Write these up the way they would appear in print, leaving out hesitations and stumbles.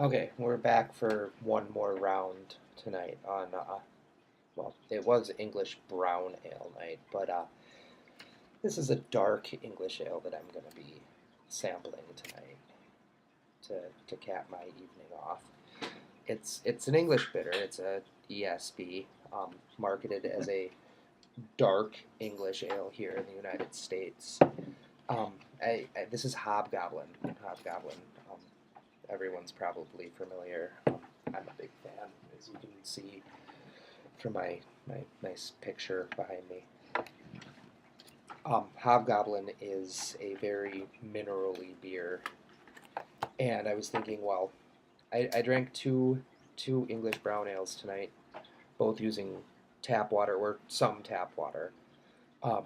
Okay, we're back for one more round tonight on, well, it was English brown ale night, but this is a dark English ale that I'm going to be sampling tonight to, to cap my evening off. It's an English bitter. It's a ESB, marketed as a dark English ale here in the United States. This is Hobgoblin. Hobgoblin. Um, Everyone's probably familiar. I'm a big fan, as you can see from my nice picture behind me. Hobgoblin is a very minerally beer, and I was thinking, well, I drank two English brown ales tonight, both using tap water or some tap water. Um,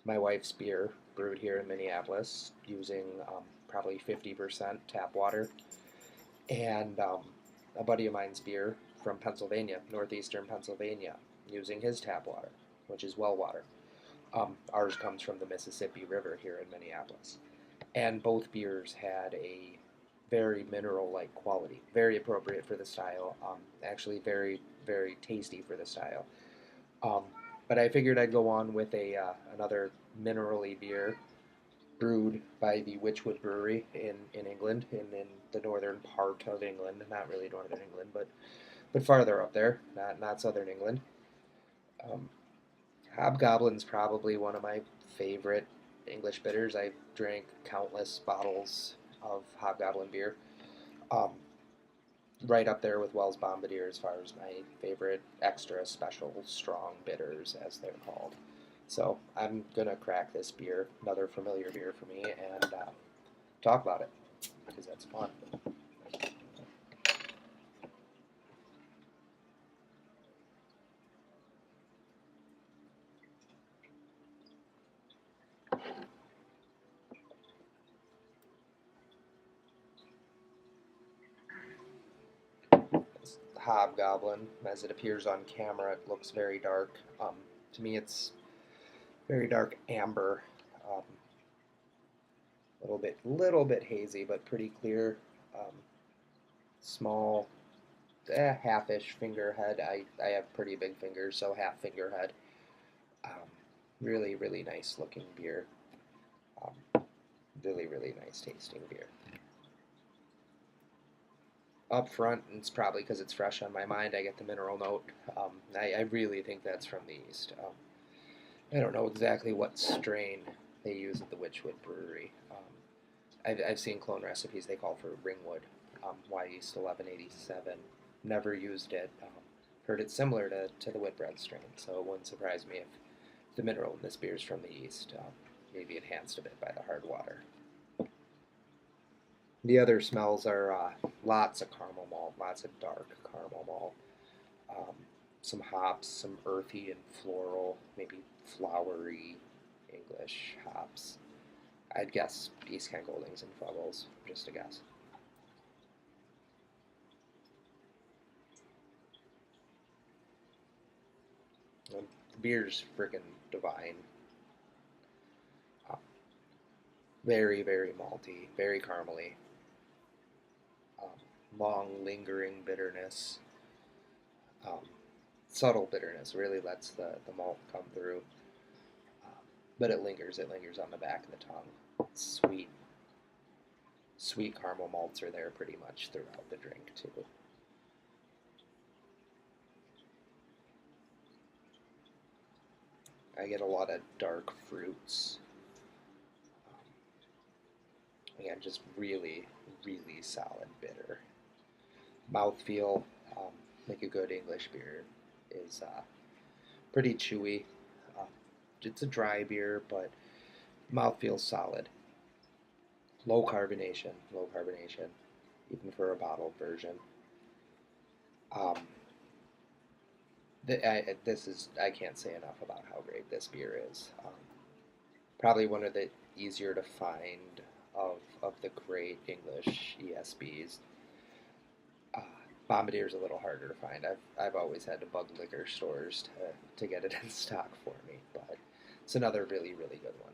my wife's beer, brewed here in Minneapolis, using probably 50% tap water, and a buddy of mine's beer from Pennsylvania, northeastern Pennsylvania, using his tap water, which is well water. Ours comes from the Mississippi River here in Minneapolis. And both beers had a very mineral-like quality, very appropriate for the style, actually very, very tasty for the style. Um, but I figured I'd go on with another minerally beer brewed by the Witchwood Brewery in England, in the northern part of England, not really northern England, but farther up there, not southern England. Um, Hobgoblin's probably one of my favorite English bitters. I've drank countless bottles of Hobgoblin beer. Um, right up there with Wells Bombardier as far as my favorite extra special strong bitters, as they're called. So I'm gonna crack this beer, another familiar beer for me, and talk about it because that's fun. Hobgoblin, as it appears on camera, it looks very dark. To me, it's very dark amber, little bit hazy, but pretty clear. Um, Small, half-ish finger head. I have pretty big fingers, so half finger head. Um, really nice looking beer. Really nice tasting beer. Up front, and it's probably because it's fresh on my mind, I get the mineral note. I really think that's from the yeast. I don't know exactly what strain they use at the Witchwood Brewery. I've seen clone recipes they call for Ringwood, Y yeast 1187. Never used it. Heard it's similar to the Whitbread strain, so it wouldn't surprise me if the mineral in this beer is from the yeast, maybe enhanced a bit by the hard water. The other smells are lots of caramel malt, lots of dark caramel malt, um, some hops, some earthy and floral, maybe flowery English hops. I'd guess East Kent Goldings and Fuggles, just a guess. The beer's freaking divine. Uh, very malty, very caramely. Um, Long, lingering bitterness. Um, Subtle bitterness really lets the malt come through. Um, but it lingers. It lingers on the back of the tongue. Sweet, sweet caramel malts are there pretty much throughout the drink too. I get a lot of dark fruits. Again, just really solid bitter. Mouthfeel, like a good English beer, is pretty chewy. Um, it's a dry beer, but mouthfeel solid. Low carbonation, even for a bottled version. Um, I can't say enough about how great this beer is. Probably one of the easier to find of the great English ESBs. Uh, Bombardier's a little harder to find. I've always had to bug liquor stores to get it in stock for me, but it's another really good one.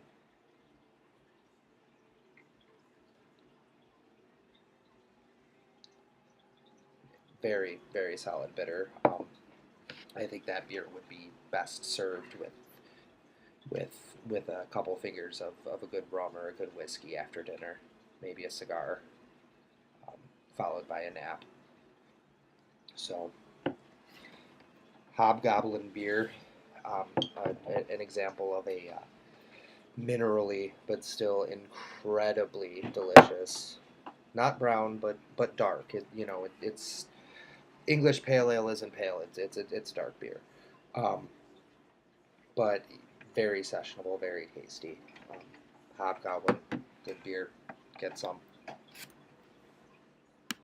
very, very solid bitter. I think that beer would be best served with a couple fingers of a good rum or a good whiskey after dinner, maybe a cigar, um, followed by a nap. So, Hobgoblin beer, an example of a minerally but still incredibly delicious. Not brown, but dark. It's English pale ale isn't pale. It's dark beer, um, but very sessionable, very tasty. Hobgoblin, good beer. Get some.